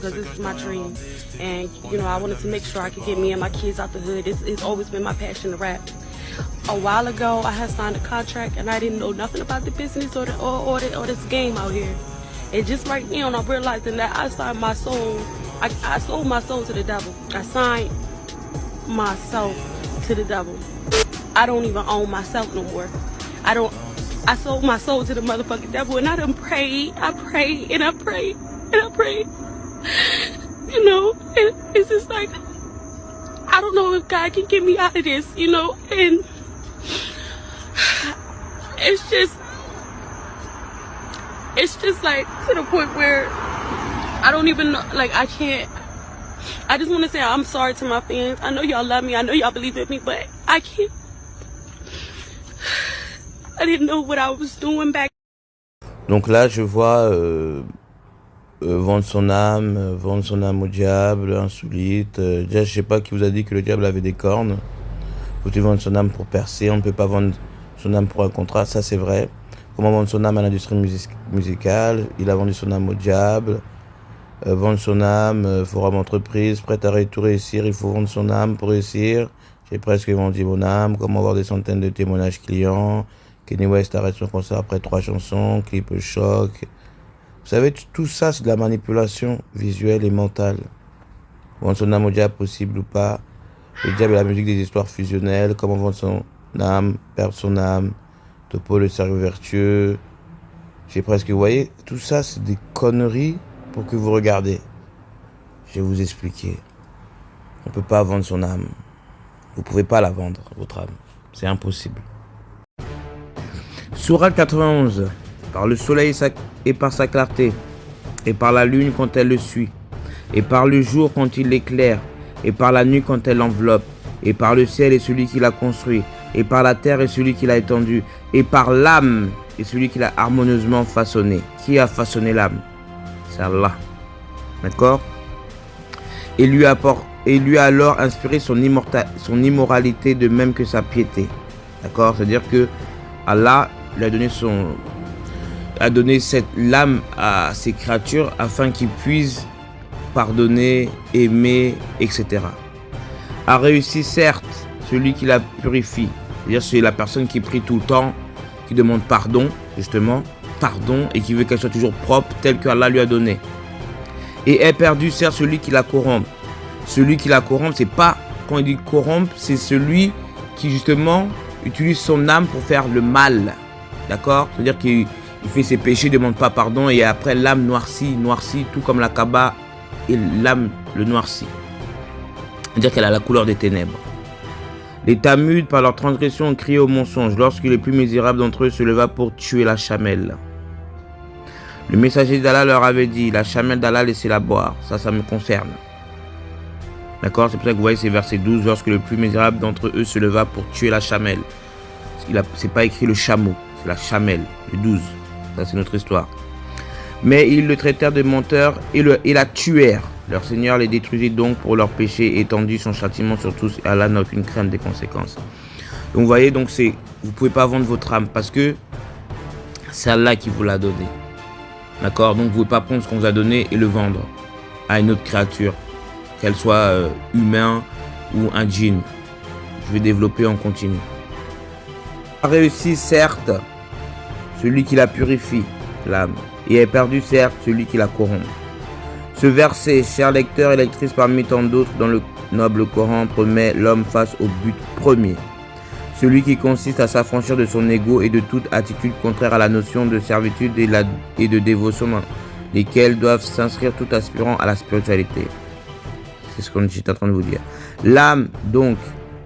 because this is my dream. And, you know, I wanted to make sure I could get me and my kids out the hood. It's always been my passion to rap. A while ago, I had signed a contract and I didn't know nothing about the business or this game out here. And just right now, I'm realizing that I signed my soul. I sold my soul to the devil. I signed myself to the devil. I don't even own myself no more. I sold my soul to the motherfucking devil, and I done prayed. I prayed and I prayed and I prayed. You know, and it's just like, I don't know if God can get me out of this, you know, and it's just like to the point where I don't even know, like I can't. I just want to say I'm sorry to my fans. I know y'all love me. I know y'all believe in me, but I can't. I didn't know what I was doing back. Donc là, je vois vendre son âme au diable, insolite. Déjà, je sais pas qui vous a dit que le diable avait des cornes. Faut-il vendre son âme pour percer? On ne peut pas vendre son âme pour un contrat, ça c'est vrai. Comment vendre son âme à l'industrie musicale? Il a vendu son âme au diable. Vendre son âme, forum entreprise, prêt à tout réussir, il faut vendre son âme pour réussir. J'ai presque vendu mon âme. Comment avoir des centaines de témoignages clients? Kanye West arrête son concert après 3 chansons, clip choc. Vous savez, tout ça, c'est de la manipulation visuelle et mentale. Vendre son âme au diable, possible ou pas. Le diable et la musique des histoires fusionnelles. Comment vendre son âme, perdre son âme. Topo, le cerveau vertueux. J'ai presque, vous voyez, tout ça, c'est des conneries pour que vous regardez. Je vais vous expliquer. On ne peut pas vendre son âme. Vous ne pouvez pas la vendre, votre âme. C'est impossible. Sourate 91. Par le soleil et par sa clarté, et par la lune quand elle le suit, et par le jour quand il l'éclaire, et par la nuit quand elle l'enveloppe, et par le ciel et celui qui l'a construit, et par la terre et celui qui l'a étendu, et par l'âme et celui qui l'a harmonieusement façonné. Qui a façonné l'âme? C'est Allah. D'accord? Et lui a alors inspiré son immoralité de même que sa piété. D'accord? C'est-à-dire que Allah lui a donné cette l'âme à ses créatures afin qu'ils puissent pardonner, aimer, etc. A réussi certes celui qui la purifie. C'est-à-dire c'est la personne qui prie tout le temps, qui demande pardon, justement, pardon, et qui veut qu'elle soit toujours propre, telle qu'Allah lui a donné. Et est perdu certes celui qui la corrompt. Celui qui la corrompt, c'est pas, quand il dit corrompre, c'est celui qui justement utilise son âme pour faire le mal. D'accord? C'est-à-dire qu'il fait ses péchés, ne demande pas pardon, et après l'âme noircit, tout comme la Kaaba, et l'âme le noircit. C'est-à-dire qu'elle a la couleur des ténèbres. Les Tamuds, par leur transgression, ont crié au mensonge, lorsque les plus misérables d'entre eux se leva pour tuer la chamelle. Le messager d'Allah leur avait dit, la chamelle d'Allah, laissez-la boire, ça me concerne. D'accord? C'est pour ça que vous voyez, c'est verset 12, lorsque le plus misérable d'entre eux se leva pour tuer la chamelle. C'est pas écrit le chameau, c'est la chamelle, le 12. Ça, c'est notre histoire. Mais ils le traitèrent de menteur et la tuèrent. Leur Seigneur les détruisit donc pour leurs péchés et étendit son châtiment sur tous. Et Allah n'a aucune crainte des conséquences. Donc vous voyez, donc vous ne pouvez pas vendre votre âme parce que c'est Allah qui vous l'a donné. D'accord? Donc vous ne pouvez pas prendre ce qu'on vous a donné et le vendre à une autre créature, qu'elle soit humain ou un djinn. Je vais développer en continu. A réussi certes celui qui la purifie, l'âme, et est perdu certes celui qui la corrompt. Ce verset, chers lecteurs et lectrices parmi tant d'autres dans le noble Coran, promet l'homme face au but premier. Celui qui consiste à s'affranchir de son ego et de toute attitude contraire à la notion de servitude et de dévotion dans lesquelles doivent s'inscrire tout aspirant à la spiritualité. C'est ce qu'on est en train de vous dire. L'âme, donc,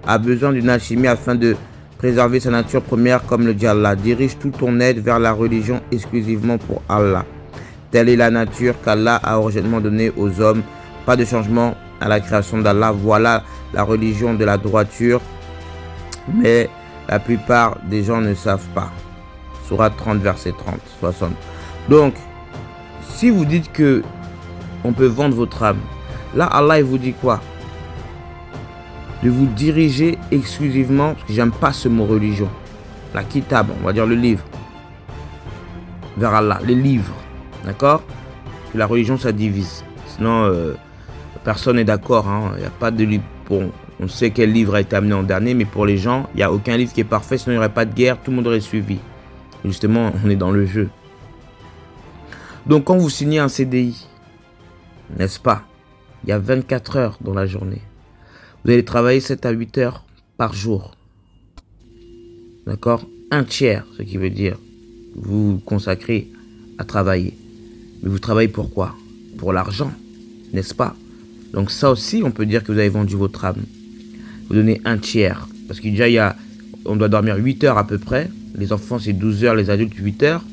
a besoin d'une alchimie afin de préserver sa nature première comme le dit Allah. Dirige tout ton aide vers la religion exclusivement pour Allah. Telle est la nature qu'Allah a originellement donnée aux hommes. Pas de changement à la création d'Allah. Voilà la religion de la droiture. Mais la plupart des gens ne savent pas. Sourate 30, verset 30, 60. Donc, si vous dites que on peut vendre votre âme, là, Allah, il vous dit quoi? De vous diriger exclusivement, parce que j'aime pas ce mot religion, la kitab, on va dire le livre, vers Allah, les livres, d'accord? Que la religion, ça divise. Maintenant, personne n'est d'accord. Il n'y a pas de livre. Bon, on sait quel livre a été amené en dernier, mais pour les gens, il n'y a aucun livre qui est parfait, sinon il n'y aurait pas de guerre, tout le monde aurait suivi. Et justement, on est dans le jeu. Donc, quand vous signez un CDI, n'est-ce pas, il y a 24 heures dans la journée. Vous allez travailler 7 à 8 heures par jour. D'accord? Un tiers, ce qui veut dire vous consacrez à travailler. Mais vous travaillez pour quoi? Pour l'argent, n'est-ce pas? Donc ça aussi, on peut dire que vous avez vendu votre âme. Vous donnez un tiers. Parce que déjà, on doit dormir 8 heures à peu près. Les enfants, c'est 12 heures, les adultes, 8 heures.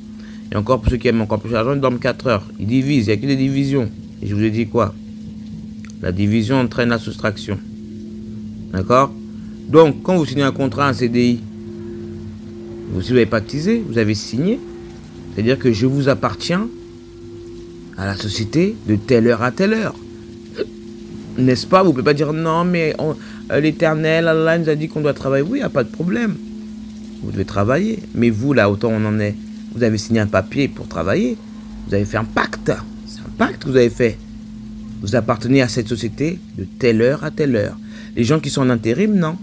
Et encore, pour ceux qui aiment encore plus d'argent, ils dorment 4 heures. Ils divisent, il n'y a que des divisions. Et je vous ai dit quoi? La division entraîne la soustraction. D'accord? Donc, quand vous signez un contrat, un CDI, vous avez pactisé, vous avez signé. C'est-à-dire que je vous appartiens à la société de telle heure à telle heure. N'est-ce pas? Vous ne pouvez pas dire non, mais l'Éternel, Allah nous a dit qu'on doit travailler. Oui, il n'y a pas de problème. Vous devez travailler. Mais vous, là, autant on en est, vous avez signé un papier pour travailler. Vous avez fait un pacte. C'est un pacte que vous avez fait. Vous appartenez à cette société de telle heure à telle heure. Les gens qui sont en intérim, non.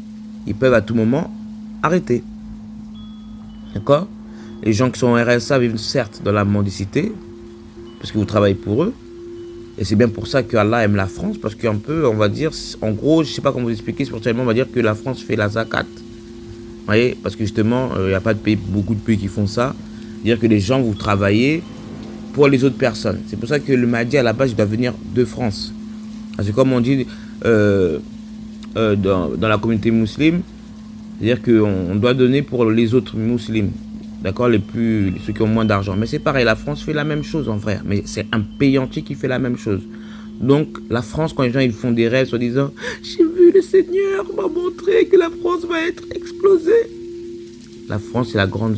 Ils peuvent à tout moment arrêter. D'accord? Les gens qui sont en RSA vivent certes dans la mendicité, parce que vous travaillez pour eux. Et c'est bien pour ça que Allah aime la France, parce qu'un peu, on va dire, en gros, je ne sais pas comment vous expliquer, spirituellement, on va dire que la France fait la zakat. Vous voyez? Parce que justement, il n'y a pas de pays, beaucoup de pays qui font ça. Dire que les gens, vous travaillez pour les autres personnes. C'est pour ça que le Mahdi, à la base, il doit venir de France. Parce que comme on dit dans la communauté musulmane, c'est-à-dire qu'on doit donner pour les autres musulmans. D'accord, ceux qui ont moins d'argent. Mais c'est pareil, la France fait la même chose en vrai. Mais c'est un pays entier qui fait la même chose. Donc, la France, quand les gens ils font des rêves, en disant j'ai vu le Seigneur m'a montré que la France va être explosée. La France, c'est la grande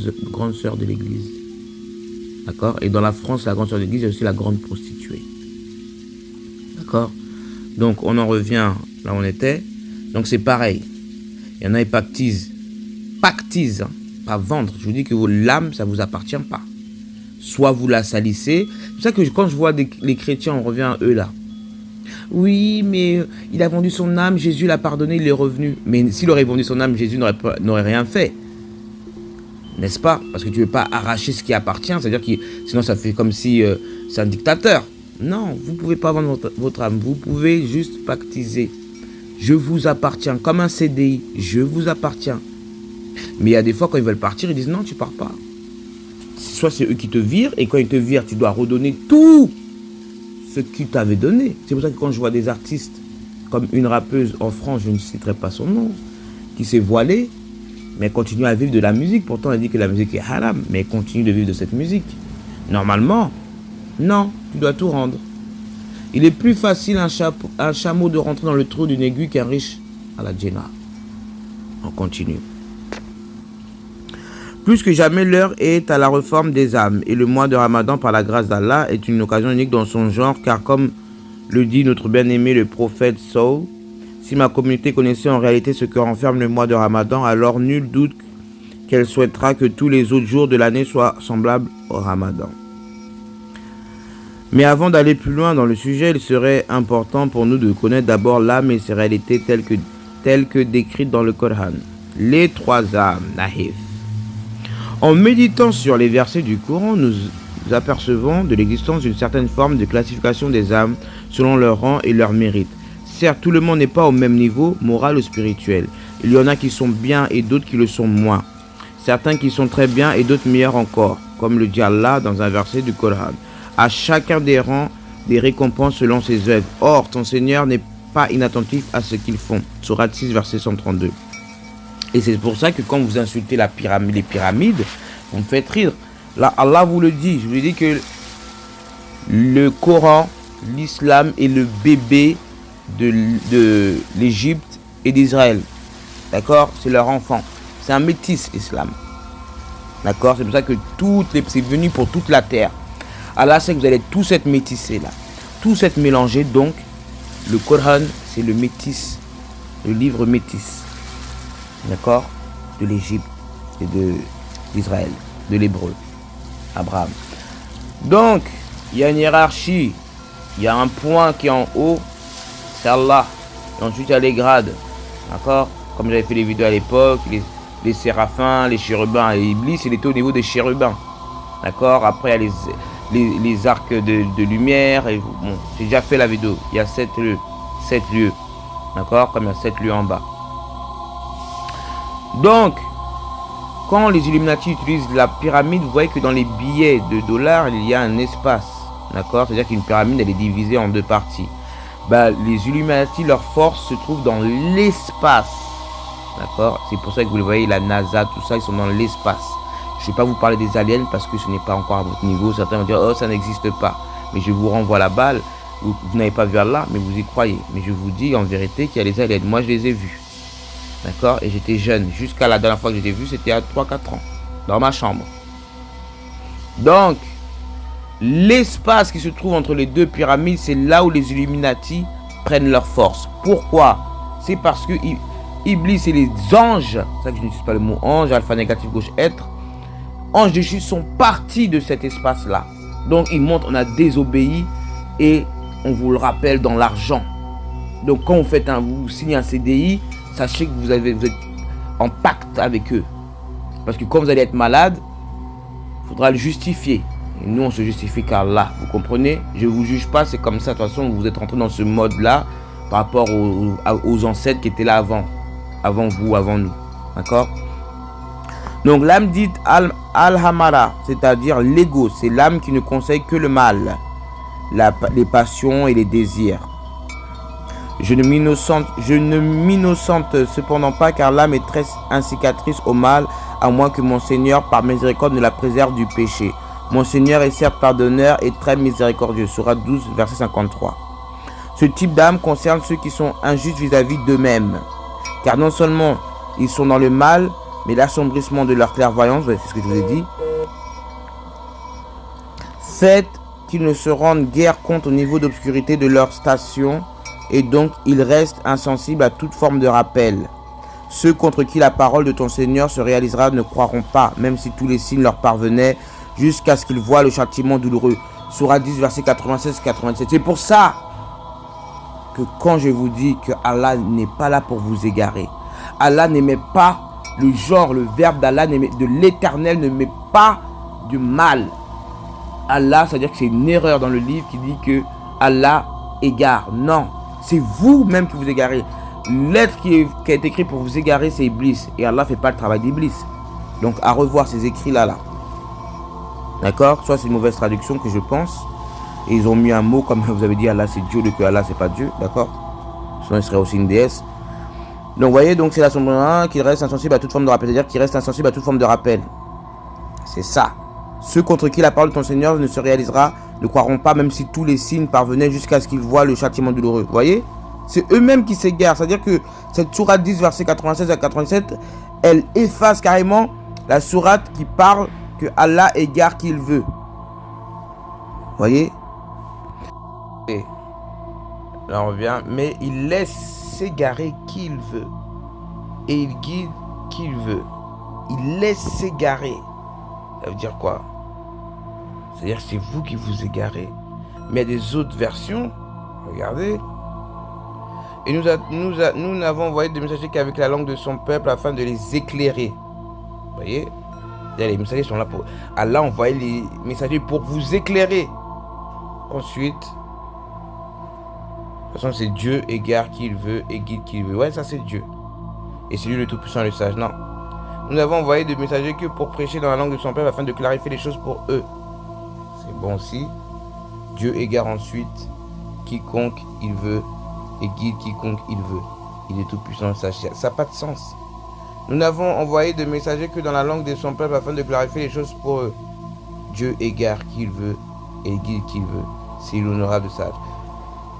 sœur de l'Église. D'accord? Et dans la France, la grande sœur de l'Église, il y a aussi la grande prostituée. D'accord? Donc, on en revient là où on était. Donc, c'est pareil. Il y en a, ils pactisent. Pactisent, hein. Pas vendre. Je vous dis que l'âme, ça ne vous appartient pas. Soit vous la salissez. C'est pour ça que quand je vois les chrétiens, on revient à eux là. Oui, mais il a vendu son âme, Jésus l'a pardonné, il est revenu. Mais s'il aurait vendu son âme, Jésus n'aurait rien fait. N'est-ce pas? Parce que tu ne veux pas arracher ce qui appartient. C'est-à-dire que sinon, ça fait comme si c'est un dictateur. Non, vous ne pouvez pas vendre votre âme. Vous pouvez juste pactiser. Je vous appartiens. Comme un CDI, je vous appartiens. Mais il y a des fois, quand ils veulent partir, ils disent non, tu pars pas. Soit c'est eux qui te virent, et quand ils te virent, tu dois redonner tout ce qu'ils t'avaient donné. C'est pour ça que quand je vois des artistes, comme une rappeuse en France, je ne citerai pas son nom, qui s'est voilée, mais elle continue à vivre de la musique. Pourtant, elle dit que la musique est haram, mais elle continue de vivre de cette musique. Normalement, non, tu dois tout rendre. Il est plus facile un chameau de rentrer dans le trou d'une aiguille qu'un riche à la djinna. On continue. Plus que jamais, l'heure est à la réforme des âmes. Et le mois de Ramadan, par la grâce d'Allah, est une occasion unique dans son genre, car comme le dit notre bien-aimé le prophète Saul, si ma communauté connaissait en réalité ce que renferme le mois de Ramadan, alors nul doute qu'elle souhaitera que tous les autres jours de l'année soient semblables au Ramadan. Mais avant d'aller plus loin dans le sujet, il serait important pour nous de connaître d'abord l'âme et ses réalités telles que décrites dans le Coran. Les 3 âmes, Nahif. En méditant sur les versets du Coran, nous apercevons de l'existence d'une certaine forme de classification des âmes selon leur rang et leur mérite. Certes, tout le monde n'est pas au même niveau moral ou spirituel. Il y en a qui sont bien et d'autres qui le sont moins. Certains qui sont très bien et d'autres meilleurs encore, comme le dit Allah dans un verset du Coran. À chacun des rangs, des récompenses selon ses œuvres. Or, ton Seigneur n'est pas inattentif à ce qu'ils font. Sourate 6, verset 132. Et c'est pour ça que quand vous insultez les pyramides, vous me faites rire. Là, Allah vous le dit. Je vous ai dit que le Coran, l'islam est le bébé de l'Égypte et d'Israël. D'accord? C'est leur enfant. C'est un métis, l'islam. D'accord? C'est pour ça que c'est venu pour toute la terre. Allah sait que vous allez tous être métissés là. Tous être mélangés. Donc, le Coran, c'est le métis. Le livre métis. D'accord? De l'Égypte et d'Israël. De l'hébreu. Abraham. Donc, il y a une hiérarchie Il y a un point qui est en haut, c'est Allah. Et ensuite, il y a les grades. D'accord? Comme j'avais fait les vidéos à l'époque, les séraphins, les chérubins et Iblis, il était au niveau des chérubins. D'accord? Après, il y a les arcs de lumière. Et, bon, j'ai déjà fait la vidéo. Il y a 7 lieux. 7 lieux. D'accord? Comme il y a 7 lieux en bas. Donc, quand les Illuminati utilisent la pyramide, vous voyez que dans les billets de dollars, il y a un espace. D'accord? C'est-à-dire qu'une pyramide, elle est divisée en deux parties. Bah, les Illuminati, leur force se trouve dans l'espace. D'accord? C'est pour ça que vous le voyez, la NASA, tout ça, ils sont dans l'espace. Je ne vais pas vous parler des aliens parce que ce n'est pas encore à votre niveau. Certains vont dire, oh, ça n'existe pas. Mais je vous renvoie la balle. Vous n'avez pas vu Allah, mais vous y croyez. Mais je vous dis en vérité qu'il y a les aliens. Moi, je les ai vus. D'accord? Et j'étais jeune. Jusqu'à la dernière fois que je les ai vus, c'était à 3-4 ans. Dans ma chambre. Donc, l'espace qui se trouve entre les deux pyramides, c'est là où les Illuminati prennent leur force. Pourquoi? C'est parce que Iblis et les anges, c'est ça que je n'utilise pas le mot ange, alpha négatif gauche être, anges déchus sont partis de cet espace-là. Donc ils montrent, on a désobéi et on vous le rappelle dans l'argent. Donc quand vous signez un CDI, sachez que vous êtes en pacte avec eux. Parce que quand vous allez être malade, il faudra le justifier. Et nous, on se justifie qu'Allah. Vous comprenez? Je ne vous juge pas, c'est comme ça. De toute façon, vous êtes rentré dans ce mode-là par rapport aux ancêtres qui étaient là avant. Avant vous, avant nous. D'accord? Donc, l'âme dite Al-Hamara, c'est-à-dire l'ego, c'est l'âme qui ne conseille que le mal, les passions et les désirs. Je ne m'innocente cependant pas, car l'âme est très incicatrice au mal, à moins que mon Seigneur, par miséricorde, ne la préserve du péché. Mon Seigneur est certes pardonneur et très miséricordieux. Sourate 12, verset 53. Ce type d'âme concerne ceux qui sont injustes vis-à-vis d'eux-mêmes. Car non seulement ils sont dans le mal, mais l'assombrissement de leur clairvoyance, c'est ce que je vous ai dit, fait qu'ils ne se rendent guère compte au niveau d'obscurité de leur station, et donc ils restent insensibles à toute forme de rappel. Ceux contre qui la parole de ton Seigneur se réalisera ne croiront pas, même si tous les signes leur parvenaient, jusqu'à ce qu'ils voient le châtiment douloureux. Sourate 10, verset 96-87. C'est pour ça que quand je vous dis que Allah n'est pas là pour vous égarer, Allah n'aimait pas le genre, le verbe d'Allah, de l'éternel ne met pas du mal. Allah, c'est-à-dire que c'est une erreur dans le livre qui dit que Allah égare. Non, c'est vous-même qui vous égarez. L'être qui a été écrit pour vous égarer, c'est Iblis. Et Allah ne fait pas le travail d'Iblis. Donc, à revoir ces écrits-là. D'accord? Soit c'est une mauvaise traduction que je pense. Et ils ont mis un mot comme vous avez dit, Allah c'est Dieu, que Allah c'est pas Dieu. D'accord? Sinon, il serait aussi une déesse. Donc, vous voyez, donc c'est l'assombration qu'il reste insensible à toute forme de rappel. C'est-à-dire qu'il reste insensible à toute forme de rappel. C'est ça. Ceux contre qui la parole de ton Seigneur ne se réalisera ne croiront pas, même si tous les signes parvenaient jusqu'à ce qu'ils voient le châtiment douloureux. Vous voyez? C'est eux-mêmes qui s'égarent. C'est-à-dire que cette sourate 10, verset 96 à 87, elle efface carrément la sourate qui parle que Allah égare qui il veut. Vous voyez? Et là on revient. Mais il laisse s'égarer qui il veut. Et il guide qui il veut. Il laisse s'égarer. Ça veut dire quoi? C'est-à-dire que c'est vous qui vous égarez. Mais il y a des autres versions. Regardez. Et nous n'avons envoyé des messagers qu'avec la langue de son peuple afin de les éclairer. Vous voyez? Les messagers sont là pour... Allah envoie les messagers pour vous éclairer. Ensuite, de toute façon, c'est Dieu égare qui il veut et guide qui il veut. Ouais, ça c'est Dieu. Et c'est lui le tout-puissant, le sage. Non. Nous n'avons envoyé des messagers que pour prêcher dans la langue de son peuple afin de clarifier les choses pour eux. C'est bon aussi. Dieu égare ensuite quiconque il veut et guide quiconque il veut. Il est tout-puissant, le sage. Ça n'a pas de sens. Nous n'avons envoyé de messagers que dans la langue de son peuple afin de clarifier les choses pour eux. Dieu égare qui il veut et guide qui il veut. C'est l'honorable sage.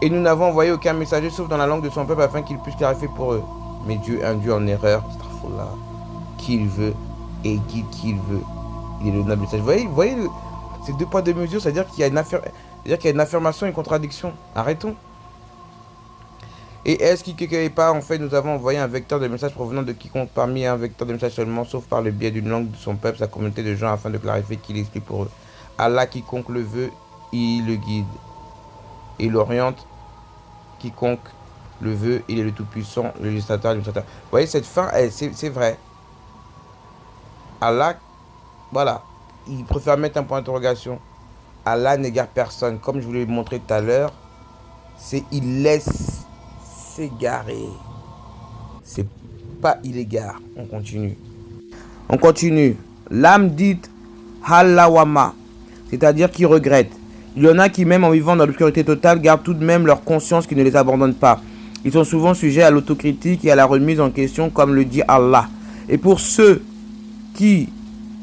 Et nous n'avons envoyé aucun messager sauf dans la langue de son peuple afin qu'il puisse clarifier pour eux. Mais Dieu induit en erreur qui il veut et guide qui il veut. Il est l'honorable sage. Vous voyez ces deux poids deux mesures, c'est-à-dire qu'il y a une affirmation et une contradiction. Arrêtons. Et est-ce qu'il quelque part, en fait, nous avons envoyé un vecteur de message provenant de quiconque parmi un vecteur de message seulement, sauf par le biais d'une langue de son peuple, sa communauté de gens, afin de clarifier qu'il explique pour eux. Allah, quiconque le veut, il le guide. et il oriente quiconque le veut. Il est le Tout-Puissant, le législateur, l'administrateur. Vous voyez, cette fin, c'est vrai. Allah, voilà, il préfère mettre un point d'interrogation. Allah n'égare personne. Comme je vous l'ai montré tout à l'heure, il laisse s'égarer. C'est pas il égare. On continue. On continue. L'âme dite halawama, c'est-à-dire qui regrette. Il y en a qui, même en vivant dans l'obscurité totale, gardent tout de même leur conscience qui ne les abandonne pas. Ils sont souvent sujets à l'autocritique et à la remise en question, comme le dit Allah. Et pour ceux qui,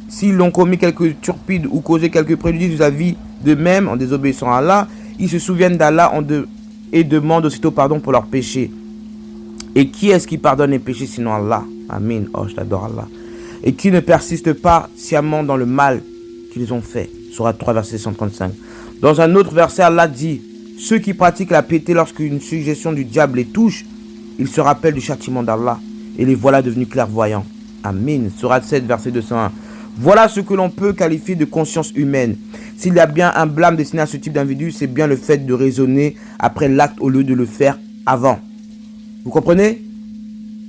s'ils l'ont commis quelques turpides ou causé quelques préjudices vis-à-vis d'eux-mêmes en désobéissant à Allah, ils se souviennent d'Allah et demandent aussitôt pardon pour leurs péchés. Et qui est-ce qui pardonne les péchés sinon Allah? Amin. Oh, je t'adore Allah. Et qui ne persiste pas sciemment dans le mal qu'ils ont fait. Sourate 3, verset 135. Dans un autre verset, Allah dit: ceux qui pratiquent la piété lorsqu'une suggestion du diable les touche, ils se rappellent du châtiment d'Allah et les voilà devenus clairvoyants. Amin. Sourate 7, verset 201. Voilà ce que l'on peut qualifier de conscience humaine. S'il y a bien un blâme destiné à ce type d'individu, c'est bien le fait de raisonner après l'acte au lieu de le faire avant. Vous comprenez?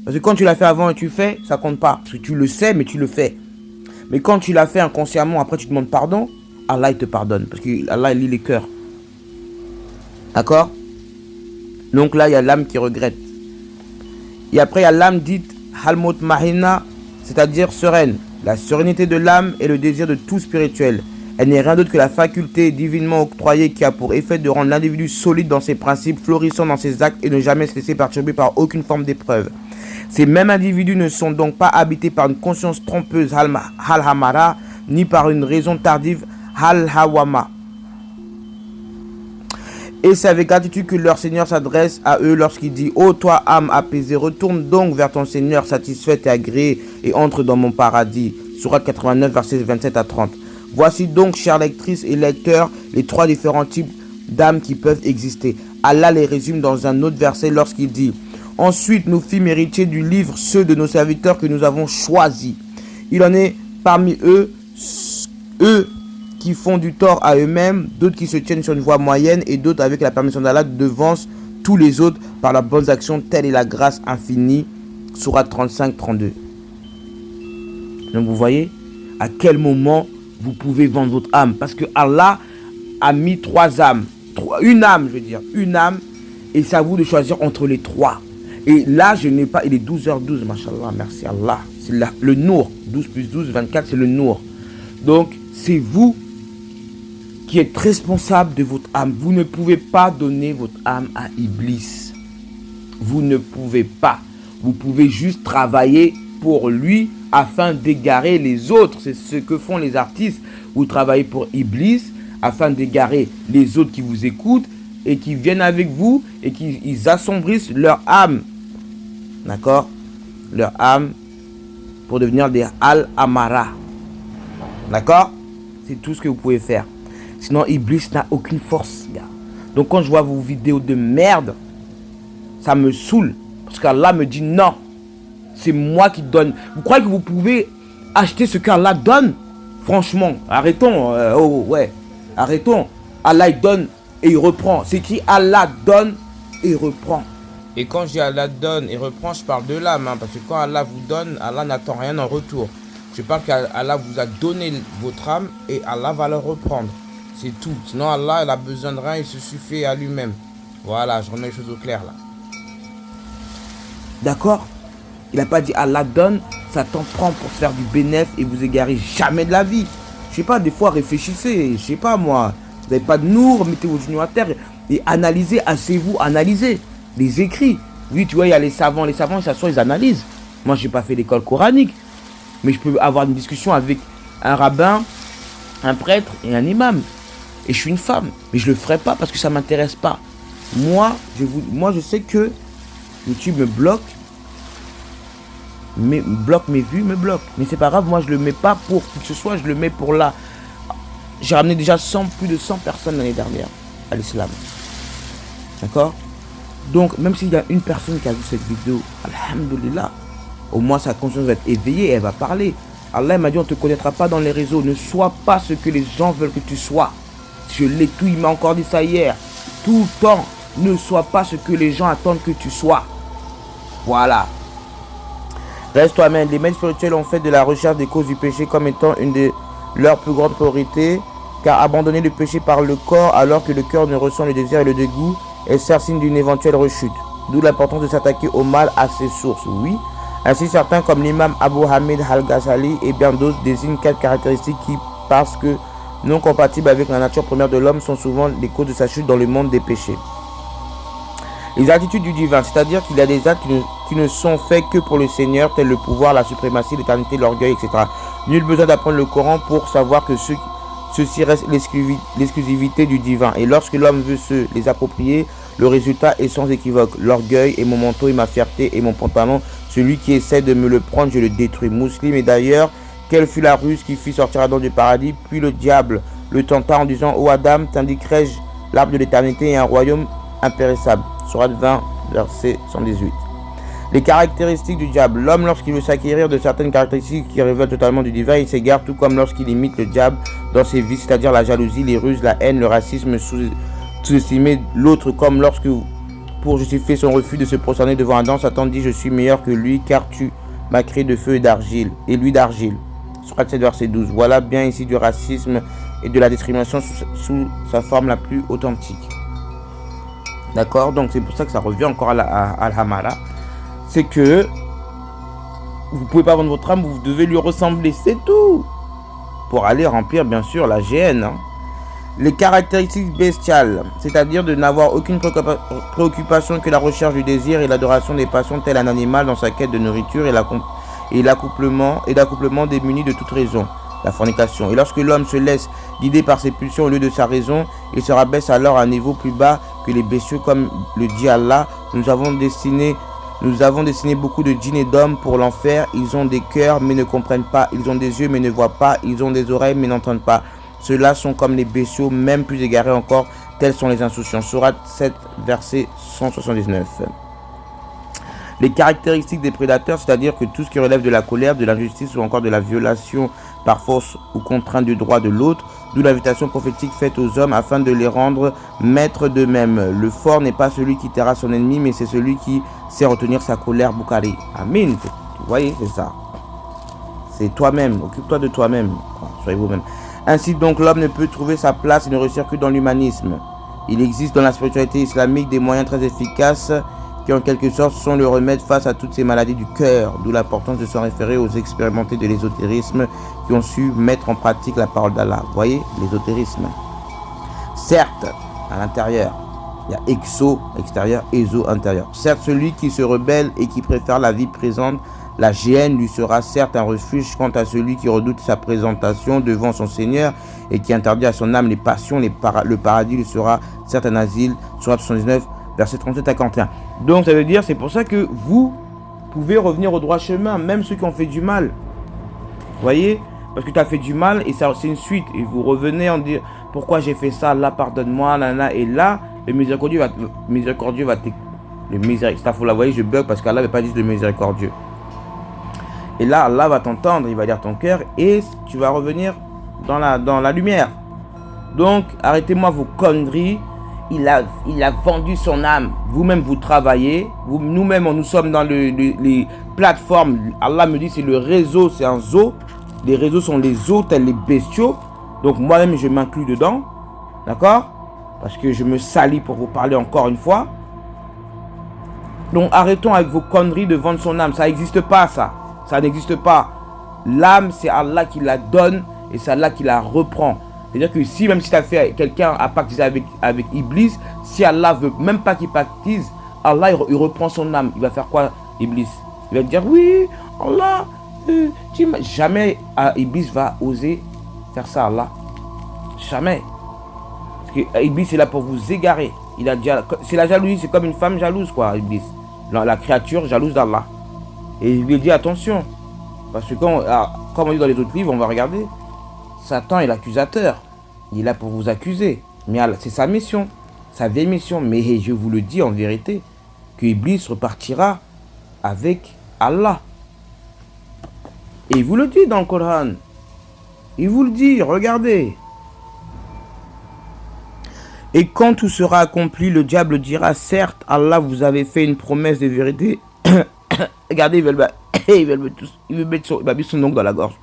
Parce que quand tu l'as fait avant et tu fais, ça compte pas. Parce que tu le sais, mais tu le fais. Mais quand tu l'as fait inconsciemment, après tu demandes pardon, Allah il te pardonne. Parce que Allah il lit les cœurs. D'accord? Donc là, il y a l'âme qui regrette. Et après, il y a l'âme dite Halmot Mahina, c'est-à-dire sereine. La sérénité de l'âme est le désir de tout spirituel. Elle n'est rien d'autre que la faculté divinement octroyée qui a pour effet de rendre l'individu solide dans ses principes, florissant dans ses actes et ne jamais se laisser perturber par aucune forme d'épreuve. Ces mêmes individus ne sont donc pas habités par une conscience trompeuse Hal-Hamara, ni par une raison tardive Hal-Hawama. Et c'est avec gratitude que leur Seigneur s'adresse à eux lorsqu'il dit: ô toi âme apaisée, retourne donc vers ton Seigneur satisfaite et agréée et entre dans mon paradis. Sourate 89, versets 27 à 30. Voici donc, chères lectrices et lecteurs, les trois différents types d'âmes qui peuvent exister. Allah les résume dans un autre verset lorsqu'il dit: ensuite nous fîmes héritier du livre ceux de nos serviteurs que nous avons choisis. Il en est parmi eux qui font du tort à eux-mêmes, d'autres qui se tiennent sur une voie moyenne et d'autres avec la permission d'Allah devancent tous les autres par leurs bonnes actions, telle est la grâce infinie. Sourate 35-32. Donc vous voyez à quel moment vous pouvez vendre votre âme, parce que Allah a mis trois âmes, une âme et c'est à vous de choisir entre les trois. Et là je n'ai pas, il est 12h12, machallah, merci Allah, c'est le Nour, 12 plus 12, 24, c'est le Nour. Donc c'est vous qui êtes responsable de votre âme. Vous ne pouvez pas donner votre âme à Iblis. Vous ne pouvez pas. Vous pouvez juste travailler pour lui afin d'égarer les autres. C'est ce que font les artistes. Vous travaillez pour Iblis afin d'égarer les autres qui vous écoutent et qui viennent avec vous et qui assombrissent leur âme. D'accord? Leur âme pour devenir des Al-Amara. D'accord? C'est tout ce que vous pouvez faire. Sinon, Iblis n'a aucune force, gars. Donc, quand je vois vos vidéos de merde, ça me saoule. Parce qu'Allah me dit non. C'est moi qui donne. Vous croyez que vous pouvez acheter ce qu'Allah donne? Franchement, arrêtons. Arrêtons. Allah il donne et il reprend. C'est qui Allah donne et il reprend. Et quand je dis Allah donne et reprend, je parle de l'âme. Parce que quand Allah vous donne, Allah n'attend rien en retour. Je parle qu'Allah vous a donné votre âme et Allah va le reprendre. C'est tout. Sinon, Allah, il a besoin de rien, il se suffit à lui-même. Voilà, je remets les choses au clair là. D'accord? Il n'a pas dit Allah donne, Satan prend pour faire du bénéfice et vous égarez jamais de la vie. Je sais pas, des fois réfléchissez, je sais pas moi. Vous n'avez pas de nour, mettez vos genoux à terre et analysez, asseyez-vous, analysez. Les écrits. Oui, tu vois, il y a les savants, ils s'assoient, ils analysent. Moi, je n'ai pas fait l'école coranique. Mais je peux avoir une discussion avec un rabbin, un prêtre et un imam. Et je suis une femme. Mais je ne le ferai pas parce que ça ne m'intéresse pas. Moi, je sais que YouTube me bloque. Bloque mes vues, me bloque. Mais c'est pas grave, moi je le mets pas pour qui que ce soit, je le mets pour là. J'ai ramené déjà plus de 100 personnes l'année dernière à l'islam. D'accord? Donc, même s'il y a une personne qui a vu cette vidéo, alhamdoulilah, au moins sa conscience va être éveillée et elle va parler. Allah m'a dit, on ne te connaîtra pas dans les réseaux. Ne sois pas ce que les gens veulent que tu sois. Je l'ai tout, il m'a encore dit ça hier. tout le temps. Ne sois pas ce que les gens attendent que tu sois. Voilà. Reste toi-même. Les maîtres spirituels ont fait de la recherche des causes du péché comme étant une de leurs plus grandes priorités, car abandonner le péché par le corps alors que le cœur ne ressent le désir et le dégoût est certes signe d'une éventuelle rechute. D'où l'importance de s'attaquer au mal à ses sources. Oui. Ainsi, certains comme l'imam Abu Hamid al-Ghazali et bien d'autres désignent 4 caractéristiques qui, parce que non compatibles avec la nature première de l'homme, sont souvent les causes de sa chute dans le monde des péchés. Les attitudes du divin, c'est-à-dire qu'il y a des actes qui ne sont faits que pour le Seigneur, tels le pouvoir, la suprématie, l'éternité, l'orgueil, etc. Nul besoin d'apprendre le Coran pour savoir que ceci reste l'exclusivité du divin. Et lorsque l'homme veut se les approprier, le résultat est sans équivoque. L'orgueil est mon manteau et ma fierté et mon pantalon. Celui qui essaie de me le prendre, je le détruis. Muslim, et d'ailleurs, quelle fut la ruse qui fit sortir Adam du paradis? Puis le diable le tenta en disant: ô Adam, t'indiquerai-je l'arbre de l'éternité et un royaume impérissable. Sourate 20, verset 118. Les caractéristiques du diable. L'homme, lorsqu'il veut s'acquérir de certaines caractéristiques qui révèlent totalement du divin, il s'égare, tout comme lorsqu'il imite le diable dans ses vices, c'est-à-dire la jalousie, les ruses, la haine, le racisme, sous-estimer l'autre, comme lorsque, pour justifier son refus de se prosterner devant Adam, Satan dit: je suis meilleur que lui, car tu m'as créé de feu et d'argile, et lui d'argile. Sourate 7, verset 12. Voilà bien ici du racisme et de la discrimination sous sa forme la plus authentique. D'accord? Donc c'est pour ça que ça revient encore à Al-Hamala. C'est que vous ne pouvez pas vendre votre âme, vous devez lui ressembler, c'est tout. Pour aller remplir bien sûr la GN. Hein. Les caractéristiques bestiales, c'est-à-dire de n'avoir aucune préoccupation que la recherche du désir et l'adoration des passions tel un animal dans sa quête de nourriture et l'accouplement démuni de toute raison. La fornication. Et lorsque l'homme se laisse guider par ses pulsions au lieu de sa raison, il se rabaisse alors à un niveau plus bas que les bestiaux, comme le dit Allah. Nous avons destiné beaucoup de djinns et d'hommes pour l'enfer. Ils ont des cœurs mais ne comprennent pas. Ils ont des yeux mais ne voient pas. Ils ont des oreilles mais n'entendent pas. Ceux-là sont comme les bestiaux, même plus égarés encore. Tels sont les insouciants. Sourate 7, verset 179. Les caractéristiques des prédateurs, c'est-à-dire que tout ce qui relève de la colère, de l'injustice ou encore de la violation par force ou contrainte du droit de l'autre, d'où l'invitation prophétique faite aux hommes afin de les rendre maîtres d'eux-mêmes. Le fort n'est pas celui qui terrasse son ennemi, mais c'est celui qui sait retenir sa colère. Bukhari. Amin. Vous voyez, c'est ça. C'est toi-même. Occupe-toi de toi-même. Soyez vous-même. Ainsi donc, l'homme ne peut trouver sa place et ne réussir que dans l'humanisme. Il existe dans la spiritualité islamique des moyens très efficaces qui en quelque sorte sont le remède face à toutes ces maladies du cœur, d'où l'importance de s'en référer aux expérimentés de l'ésotérisme qui ont su mettre en pratique la parole d'Allah. Vous voyez, l'ésotérisme. Certes, à l'intérieur, il y a exo, extérieur, éso, intérieur. Certes, celui qui se rebelle et qui préfère la vie présente, la GN lui sera certes un refuge. Quant à celui qui redoute sa présentation devant son Seigneur et qui interdit à son âme les passions, le paradis lui sera certes un asile. Sourate 79, verset 37 à 41. Donc ça veut dire, c'est pour ça que vous pouvez revenir au droit chemin, même ceux qui ont fait du mal. Vous voyez? Parce que tu as fait du mal et ça c'est une suite. Et vous revenez en dire: pourquoi j'ai fait ça? Là, pardonne-moi, là. Et là, le miséricordieux va vous voyez, je bug parce qu'Allah ne veut pas dire le miséricordieux. Et là, Allah va t'entendre, il va lire ton cœur et tu vas revenir dans la lumière. Donc, arrêtez-moi vos conneries. Il a vendu son âme. Vous-même, vous travaillez. Nous-mêmes, nous sommes dans les plateformes. Allah me dit, c'est le réseau, c'est un zoo. Les réseaux sont les zoos, tels les bestiaux. Donc, moi-même, je m'inclus dedans. D'accord? Parce que je me salis pour vous parler encore une fois. Donc, arrêtons avec vos conneries de vendre son âme. Ça n'existe pas, ça. Ça n'existe pas. L'âme, c'est Allah qui la donne et c'est Allah qui la reprend. C'est-à-dire que si, même si tu as fait, quelqu'un a pactisé avec Iblis, si Allah veut même pas qu'il pactise, Allah il reprend son âme. Il va faire quoi, Iblis? Il va dire: oui, Allah, jamais Iblis va oser faire ça, Allah. Jamais. Parce que Iblis est là pour vous égarer. C'est la jalousie, c'est comme une femme jalouse, quoi, Iblis. La créature jalouse d'Allah. Et il lui dit: attention. Parce que comme on dit dans les autres livres, on va regarder. Satan est l'accusateur. Il est là pour vous accuser. Mais c'est sa mission. Sa vieille mission. Mais je vous le dis en vérité, que Iblis repartira avec Allah. Et il vous le dit dans le Coran. Il vous le dit, regardez. Et quand tout sera accompli, le diable dira, certes, Allah vous avait fait une promesse de vérité. Regardez, il m'a mis son ongle dans la gorge.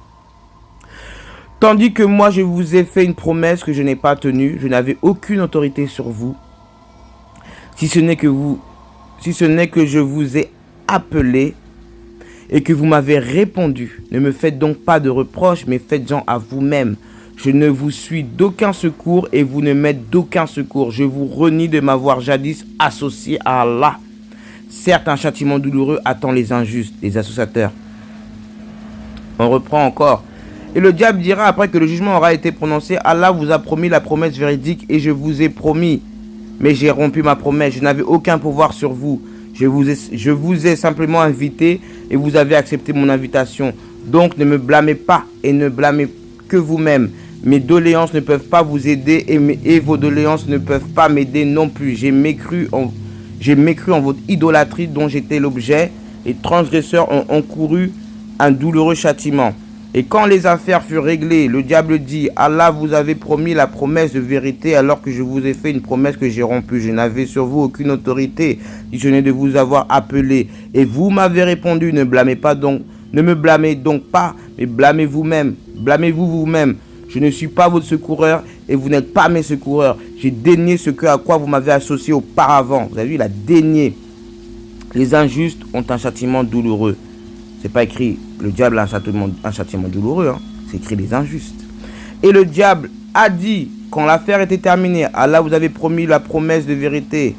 Tandis que moi, je vous ai fait une promesse que je n'ai pas tenue. Je n'avais aucune autorité sur vous. Si ce n'est que je vous ai appelé et que vous m'avez répondu. Ne me faites donc pas de reproches, mais faites-en à vous-même. Je ne vous suis d'aucun secours et vous ne m'êtes d'aucun secours. Je vous renie de m'avoir jadis associé à Allah. Certes, un châtiment douloureux attend les injustes, les associateurs. On reprend encore. Et le diable dira, après que le jugement aura été prononcé, Allah vous a promis la promesse véridique et je vous ai promis. Mais j'ai rompu ma promesse, je n'avais aucun pouvoir sur vous. Je vous ai simplement invité et vous avez accepté mon invitation. Donc ne me blâmez pas et ne blâmez que vous-même. Mes doléances ne peuvent pas vous aider et vos doléances ne peuvent pas m'aider non plus. J'ai mécru en votre idolâtrie dont j'étais l'objet. Les transgresseurs ont encouru un douloureux châtiment. Et quand les affaires furent réglées, le diable dit, Allah vous avait promis la promesse de vérité alors que je vous ai fait une promesse que j'ai rompue. Je n'avais sur vous aucune autorité, si ce n'est de vous avoir appelé. Et vous m'avez répondu, ne me blâmez donc pas, mais blâmez vous-même. Blâmez-vous vous-même. Je ne suis pas votre secoureur et vous n'êtes pas mes secoureurs. J'ai dénié à quoi vous m'avez associé auparavant. Vous avez vu, il a dénié. Les injustes ont un châtiment douloureux. C'est pas écrit le diable a un châtiment douloureux, hein. C'est écrit les injustes. Et le diable a dit, quand l'affaire était terminée, Allah vous avait promis la promesse de vérité.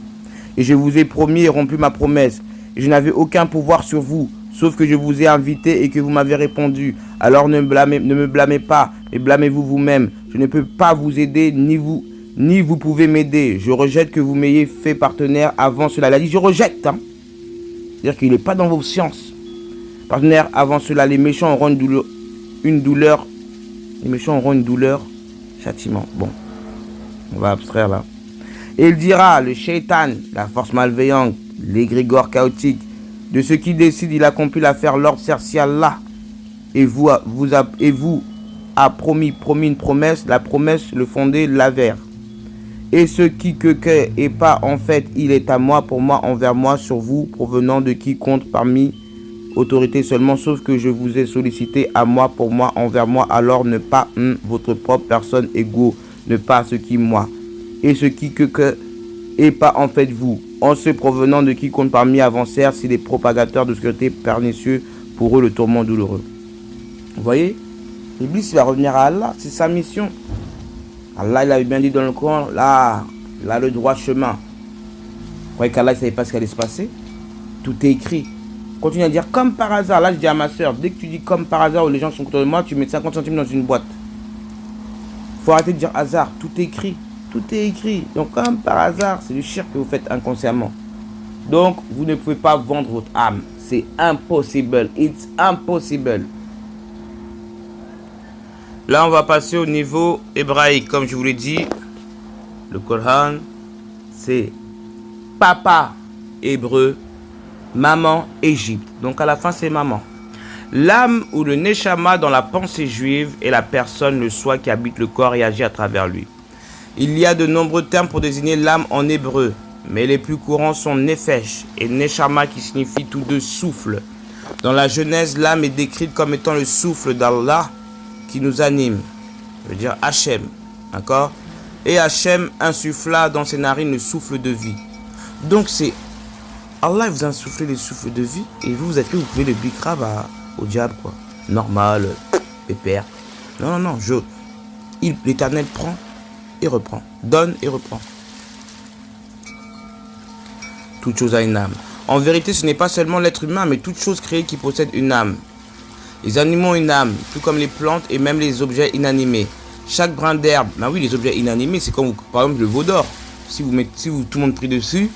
Et je vous ai promis et rompu ma promesse. Et je n'avais aucun pouvoir sur vous, sauf que je vous ai invité et que vous m'avez répondu. Alors ne me blâmez pas, mais blâmez-vous vous-même. Je ne peux pas vous aider, ni vous pouvez m'aider. Je rejette que vous m'ayez fait partenaire avant cela. Il a dit, je rejette. Hein. C'est-à-dire qu'il n'est pas dans vos sciences. Partenaire, avant cela, les méchants auront une douleur. Les méchants auront une douleur, châtiment. Bon, on va abstraire là. Et il dira, le shaitan, la force malveillante, l'égrégore chaotique, de ce qui décide, il accomplit l'affaire, l'ordre sert Allah. Et vous a promis une promesse, la promesse, le fondé, l'avers. Et ce qui que est pas, en fait, il est à moi, pour moi, envers moi, sur vous, provenant de quiconque parmi autorité seulement, sauf que je vous ai sollicité à moi, pour moi, envers moi, alors ne pas votre propre personne égaux, ne pas ce qui moi, et ce qui que et pas en fait vous, en se provenant de quiconque parmi avancèrent, si les propagateurs de sécurité pernicieux, pour eux le tourment douloureux. Vous voyez, l'Iblis va revenir à Allah, c'est sa mission. Allah il avait bien dit dans le Coran, là le droit chemin. Vous croyez qu'Allah ne savait pas ce qui allait se passer? Tout est écrit. Continue à dire comme par hasard. Là, je dis à ma soeur, dès que tu dis comme par hasard ou les gens sont autour de moi, tu mets 50 centimes dans une boîte. Faut arrêter de dire hasard. Tout est écrit. Tout est écrit. Donc, comme par hasard, c'est du shirk que vous faites inconsciemment. Donc, vous ne pouvez pas vendre votre âme. C'est impossible. It's impossible. Là, on va passer au niveau hébraïque. Comme je vous l'ai dit, le Coran, c'est papa hébreu. Maman, Égypte. Donc à la fin, c'est maman. L'âme ou le neshama dans la pensée juive est la personne, le soi qui habite le corps et agit à travers lui. Il y a de nombreux termes pour désigner l'âme en hébreu, mais les plus courants sont nefesh et neshama qui signifient tous deux souffle. Dans la Genèse, l'âme est décrite comme étant le souffle d'Allah qui nous anime. Ça veut dire Hachem. D'accord? Et Hachem insuffla dans ses narines le souffle de vie. Donc c'est Allah vous a insufflé les souffles de vie et vous êtes que vous pouvez le bicrave au diable quoi. Normal, pépère. Non. L'Éternel prend et reprend. Donne et reprend. Toute chose a une âme. En vérité, ce n'est pas seulement l'être humain, mais toute chose créée qui possède une âme. Les animaux ont une âme, tout comme les plantes et même les objets inanimés. Chaque brin d'herbe, ben oui, les objets inanimés, c'est comme par exemple le veau d'or. Si tout le monde prie dessus,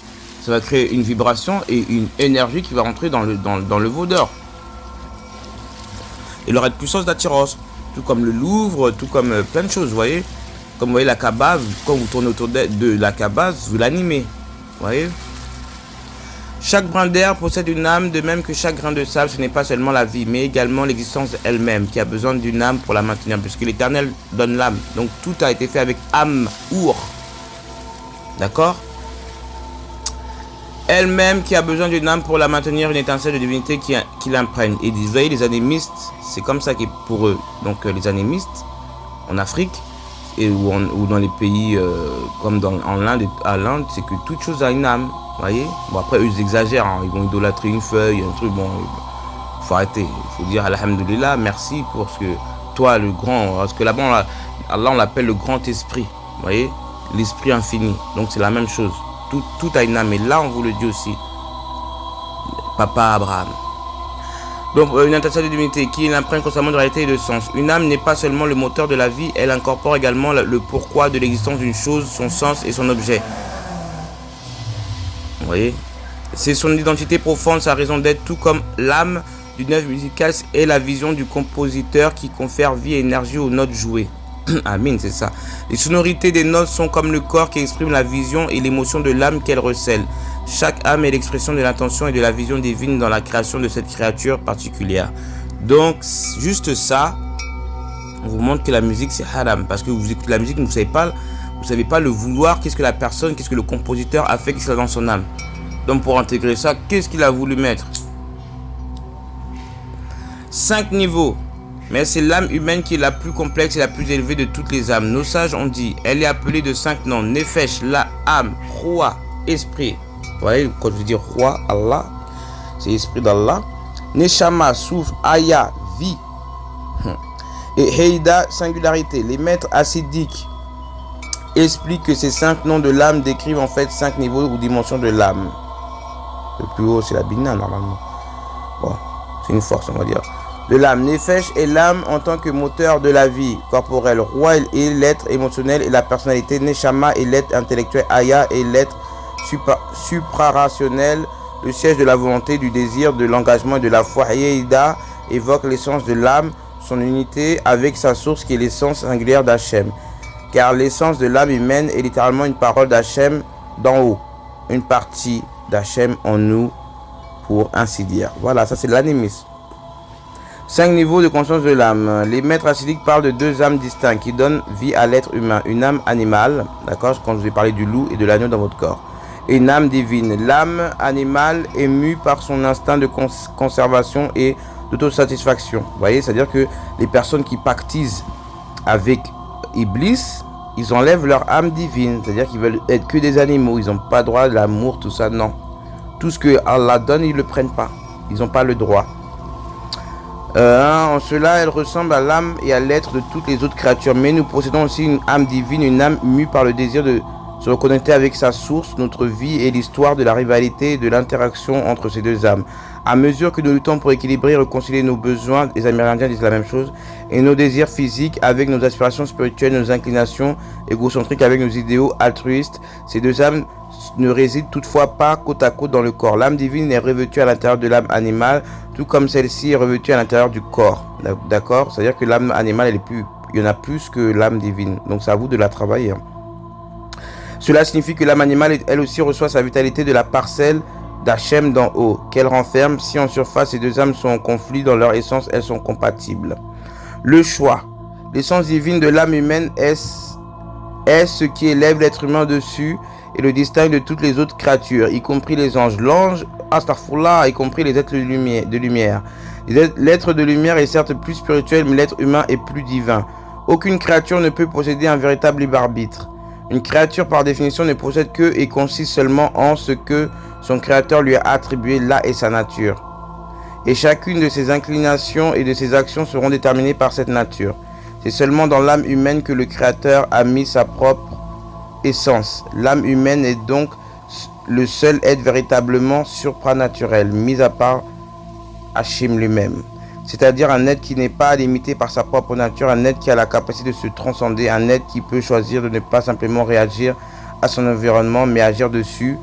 ça va créer une vibration et une énergie qui va rentrer dans le veau d'or. Il aura de puissance d'attirance, tout comme le Louvre, tout comme plein de choses, vous voyez. Comme vous voyez la Kaaba, quand vous tournez autour de la Kaaba, vous l'animez, vous voyez. Chaque brin d'herbe possède une âme, de même que chaque grain de sable, ce n'est pas seulement la vie, mais également l'existence elle-même, qui a besoin d'une âme pour la maintenir, puisque l'Éternel donne l'âme. Donc tout a été fait avec âme, our. D'accord? Elle-même qui a besoin d'une âme pour la maintenir, une étincelle de divinité qui l'imprègne. Et vous voyez, les animistes, c'est comme ça qu'est pour eux. Donc les animistes, en Afrique, ou dans les pays comme en l'Inde, c'est que toute chose a une âme. Vous voyez? Bon, après, eux, ils exagèrent. Hein, ils vont idolâtrer une feuille, un truc. Bon, faut arrêter. Il faut dire alhamdoulilah, merci pour ce que toi, le grand. Parce que là-bas, Allah, on l'appelle le grand esprit. Vous voyez? L'esprit infini. Donc, c'est la même chose. Tout a une âme. Et là, on vous le dit aussi. Papa Abraham. Donc, une étincelle de divinité qui l'imprègne constamment de réalité et de sens. Une âme n'est pas seulement le moteur de la vie, elle incorpore également le pourquoi de l'existence d'une chose, son sens et son objet. Vous voyez? C'est son identité profonde, sa raison d'être, tout comme l'âme d'une œuvre musicale est la vision du compositeur qui confère vie et énergie aux notes jouées. Amin, c'est ça. Les sonorités des notes sont comme le corps qui exprime la vision et l'émotion de l'âme qu'elle recèle. Chaque âme est l'expression de l'intention et de la vision divine dans la création de cette créature particulière. Donc, juste ça, on vous montre que la musique c'est haram. Parce que vous écoutez la musique, vous savez pas le vouloir, qu'est-ce que la personne, qu'est-ce que le compositeur a fait, qu'est-ce qu'il a dans son âme. Donc, pour intégrer ça, qu'est-ce qu'il a voulu mettre? 5 niveaux. Mais c'est l'âme humaine qui est la plus complexe et la plus élevée de toutes les âmes. Nos sages ont dit, elle est appelée de 5 noms. Nefesh, la âme, roi, esprit. Vous voyez, quand je dis roi, Allah, c'est l'esprit d'Allah. Neshama, souffle, Aya, vie. Et Heida, singularité. Les maîtres assidiques expliquent que ces 5 noms de l'âme décrivent en fait 5 niveaux ou dimensions de l'âme. Le plus haut, c'est la Bina, normalement. Bon, c'est une force, on va dire. De l'âme. Nefesh est l'âme en tant que moteur de la vie corporelle. Roi est l'être émotionnel et la personnalité. Neshama est l'être intellectuel. Aya est l'être suprarationnel, le siège de la volonté, du désir, de l'engagement et de la foi. Yeida évoque l'essence de l'âme, son unité avec sa source qui est l'essence singulière d'Hachem. Car l'essence de l'âme humaine est littéralement une parole d'Hachem d'en haut. Une partie d'Hachem en nous, pour ainsi dire. Voilà, ça c'est l'animisme. 5 niveaux de conscience de l'âme. Les maîtres hassidiques parlent de 2 âmes distinctes qui donnent vie à l'être humain. Une âme animale, d'accord, quand je vous ai parlé du loup et de l'agneau dans votre corps. Et une âme divine. L'âme animale est mue par son instinct de conservation et d'autosatisfaction. Vous voyez, c'est-à-dire que les personnes qui pactisent avec Iblis, ils enlèvent leur âme divine. C'est-à-dire qu'ils veulent être que des animaux. Ils n'ont pas droit à l'amour, tout ça, non. Tout ce que Allah donne, ils ne le prennent pas. Ils n'ont pas le droit. En cela, elle ressemble à l'âme et à l'être de toutes les autres créatures. Mais nous possédons aussi une âme divine, une âme mue par le désir de se reconnecter avec sa source, notre vie et l'histoire de la rivalité et de l'interaction entre ces 2 âmes. À mesure que nous luttons pour équilibrer et réconcilier nos besoins, les Amérindiens disent la même chose, et nos désirs physiques avec nos aspirations spirituelles, nos inclinations égocentriques avec nos idéaux altruistes, ces 2 âmes ne résident toutefois pas côte à côte dans le corps. L'âme divine est revêtue à l'intérieur de l'âme animale, tout comme celle-ci est revêtue à l'intérieur du corps. D'accord? C'est-à-dire que l'âme animale, il y en a plus que l'âme divine. Donc c'est à vous de la travailler. Cela signifie que l'âme animale, elle aussi, reçoit sa vitalité de la parcelle d'Hachem d'en haut, qu'elle renferme. Si en surface, ces 2 âmes sont en conflit, dans leur essence, elles sont compatibles. Le choix. L'essence divine de l'âme humaine est ce qui élève l'être humain dessus et le distingue de toutes les autres créatures, y compris les anges. L'ange, astaghfirullah, y compris les êtres de lumière. L'être de lumière est certes plus spirituel, mais l'être humain est plus divin. Aucune créature ne peut posséder un véritable libre arbitre. Une créature, par définition, ne possède que et consiste seulement en ce que son créateur lui a attribué, là est sa nature. Et chacune de ses inclinations et de ses actions seront déterminées par cette nature. C'est seulement dans l'âme humaine que le créateur a mis sa propre essence. L'âme humaine est donc le seul être véritablement supranaturel, mis à part Hachem lui-même. C'est-à-dire un être qui n'est pas limité par sa propre nature, un être qui a la capacité de se transcender, un être qui peut choisir de ne pas simplement réagir à son environnement, mais agir dessus,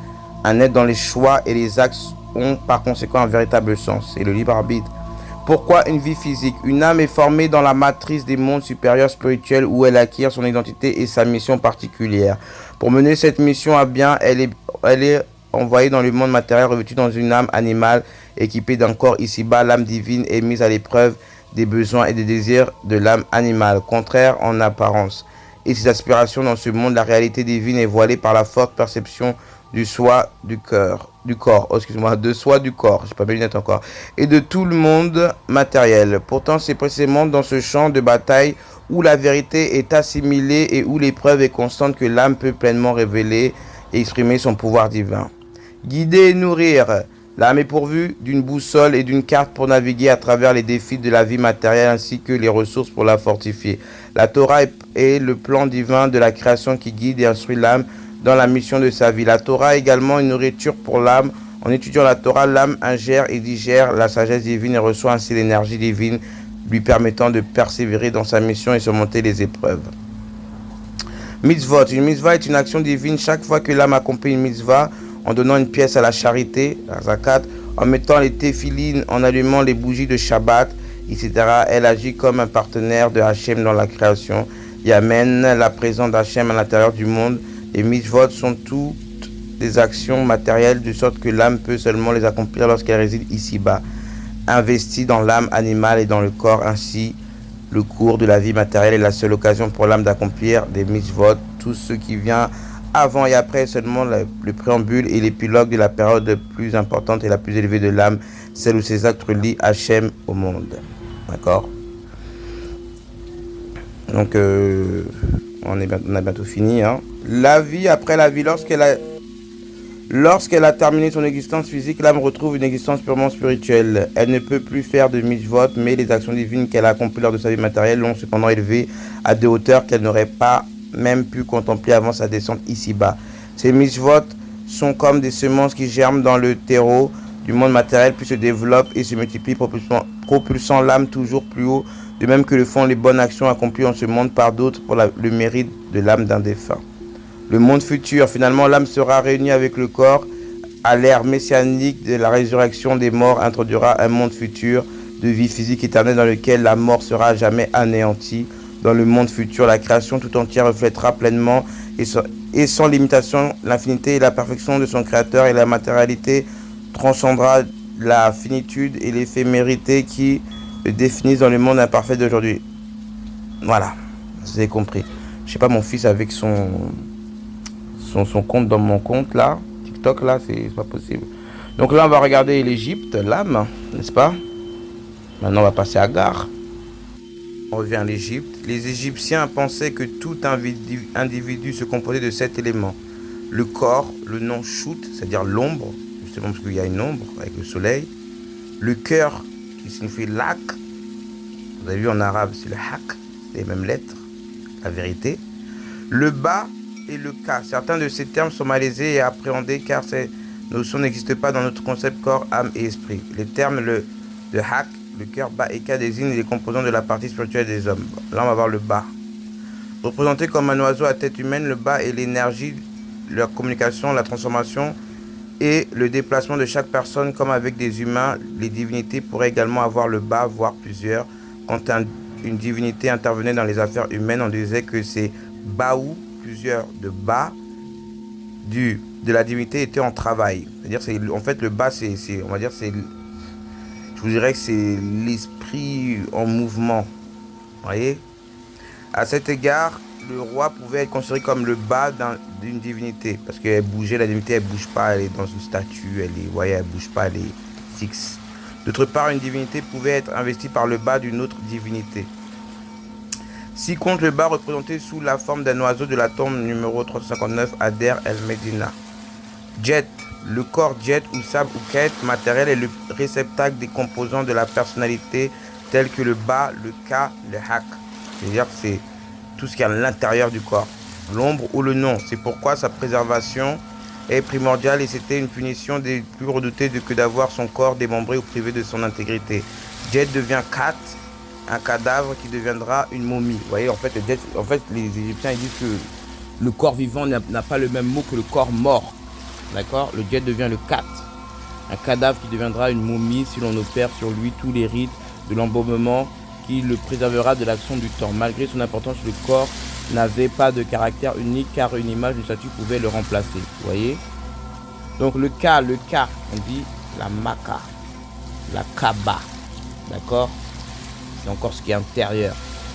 un être dont les choix et les actes ont par conséquent un véritable sens, et le libre arbitre. Pourquoi une vie physique? Une âme est formée dans la matrice des mondes supérieurs spirituels où elle acquiert son identité et sa mission particulière. Pour mener cette mission à bien, elle est envoyée dans le monde matériel revêtue dans une âme animale équipée d'un corps ici-bas. L'âme divine est mise à l'épreuve des besoins et des désirs de l'âme animale, contraire en apparence. et ses aspirations dans ce monde, la réalité divine est voilée par la forte perception du soi, du corps, de soi, du corps, j'ai pas mes lunettes encore, et de tout le monde matériel. Pourtant, c'est précisément dans ce champ de bataille où la vérité est assimilée et où l'épreuve est constante que l'âme peut pleinement révéler et exprimer son pouvoir divin. Guider et nourrir, l'âme est pourvue d'une boussole et d'une carte pour naviguer à travers les défis de la vie matérielle ainsi que les ressources pour la fortifier. La Torah est le plan divin de la création qui guide et instruit l'âme dans la mission de sa vie. La Torah est également une nourriture pour l'âme. En étudiant la Torah, l'âme ingère et digère la sagesse divine et reçoit ainsi l'énergie divine lui permettant de persévérer dans sa mission et surmonter les épreuves. Mitzvot. Une mitzvah est une action divine chaque fois que l'âme accomplit une mitzvah en donnant une pièce à la charité, la zakat, en mettant les téphilines, en allumant les bougies de Shabbat, etc. Elle agit comme un partenaire de Hachem dans la création et amène la présence d'Hachem à l'intérieur du monde. Les mitzvot sont toutes des actions matérielles de sorte que l'âme peut seulement les accomplir lorsqu'elle réside ici-bas, investie dans l'âme animale et dans le corps. Ainsi, le cours de la vie matérielle est la seule occasion pour l'âme d'accomplir des mitzvot. Tout ce qui vient avant et après seulement le préambule et l'épilogue de la période la plus importante et la plus élevée de l'âme, celle où ses actes relient Hachem au monde. D'accord? Donc, on a bientôt fini. Hein. La vie après la vie, lorsqu'elle a terminé son existence physique, l'âme retrouve une existence purement spirituelle. Elle ne peut plus faire de mitzvot, mais les actions divines qu'elle a accomplies lors de sa vie matérielle l'ont cependant élevée à des hauteurs qu'elle n'aurait pas même pu contempler avant sa descente ici-bas. Ces mitzvot sont comme des semences qui germent dans le terreau du monde matériel, puis se développent et se multiplient, propulsant l'âme toujours plus haut, de même que le font les bonnes actions accomplies en ce monde par d'autres pour le mérite de l'âme d'un défunt. Le monde futur, finalement, l'âme sera réunie avec le corps à l'ère messianique de la résurrection des morts, introduira un monde futur de vie physique éternelle dans lequel la mort sera à jamais anéantie. Dans le monde futur, la création tout entière reflètera pleinement et sans limitation l'infinité et la perfection de son créateur, et la matérialité transcendra la finitude et l'éphémérité qui le définissent dans le monde imparfait d'aujourd'hui. Voilà, vous avez compris. Je sais pas, mon fils avec son compte dans mon compte là, TikTok là, c'est pas possible. Donc là, on va regarder l'Égypte, l'âme, n'est-ce pas? Maintenant, on va passer à Gare. On revient à l'Égypte. Les Égyptiens pensaient que tout individu se composait de 7 éléments. Le corps, le nom Shut, c'est-à-dire l'ombre, justement parce qu'il y a une ombre avec le soleil. Le cœur, qui signifie Lak. Vous avez vu en arabe, c'est le Hak, les mêmes lettres, la vérité. Le bas et le Ka. Certains de ces termes sont malaisés et appréhendés car ces notions n'existent pas dans notre concept corps, âme et esprit. Les termes de Hak, le cœur, bas et Ka désignent les composants de la partie spirituelle des hommes. Là, on va voir le bas. Représenté comme un oiseau à tête humaine, le bas est l'énergie, la communication, la transformation et le déplacement de chaque personne. Comme avec des humains, les divinités pourraient également avoir le bas, voire plusieurs. Quand une divinité intervenait dans les affaires humaines, on disait que ces baou, plusieurs de bas, de la divinité étaient en travail. C'est-à-dire, en fait, le bas, on va dire, je vous dirais que c'est l'esprit en mouvement. Vous voyez? À cet égard, le roi pouvait être considéré comme le bas d'une divinité. Parce qu'elle bougeait, la divinité, elle ne bouge pas, elle est dans une statue, elle ne bouge pas, elle est fixe. D'autre part, une divinité pouvait être investie par le bas d'une autre divinité. Si compte le bas représenté sous la forme d'un oiseau de la tombe numéro 359 à Der El Medina. Jet, le corps jet ou sab ou ket matériel est le réceptacle des composants de la personnalité tels que le bas, le ka, le hak. C'est-à-dire que c'est tout ce qui est à l'intérieur du corps. L'ombre ou le nom, c'est pourquoi sa préservation est primordiale et c'était une punition des plus redoutées que d'avoir son corps démembré ou privé de son intégrité. Jet devient kat, un cadavre qui deviendra une momie. Vous voyez, en fait, les Égyptiens ils disent que le corps vivant n'a pas le même mot que le corps mort. D'accord? Le jet devient le kat, un cadavre qui deviendra une momie si l'on opère sur lui tous les rites de l'embaumement qui le préservera de l'action du temps. Malgré son importance, le corps n'avait pas de caractère unique car une image d'une statue pouvait le remplacer. Vous voyez? Donc le ka, on dit la maka, la kaba. D'accord? C'est encore ce qui est intérieur.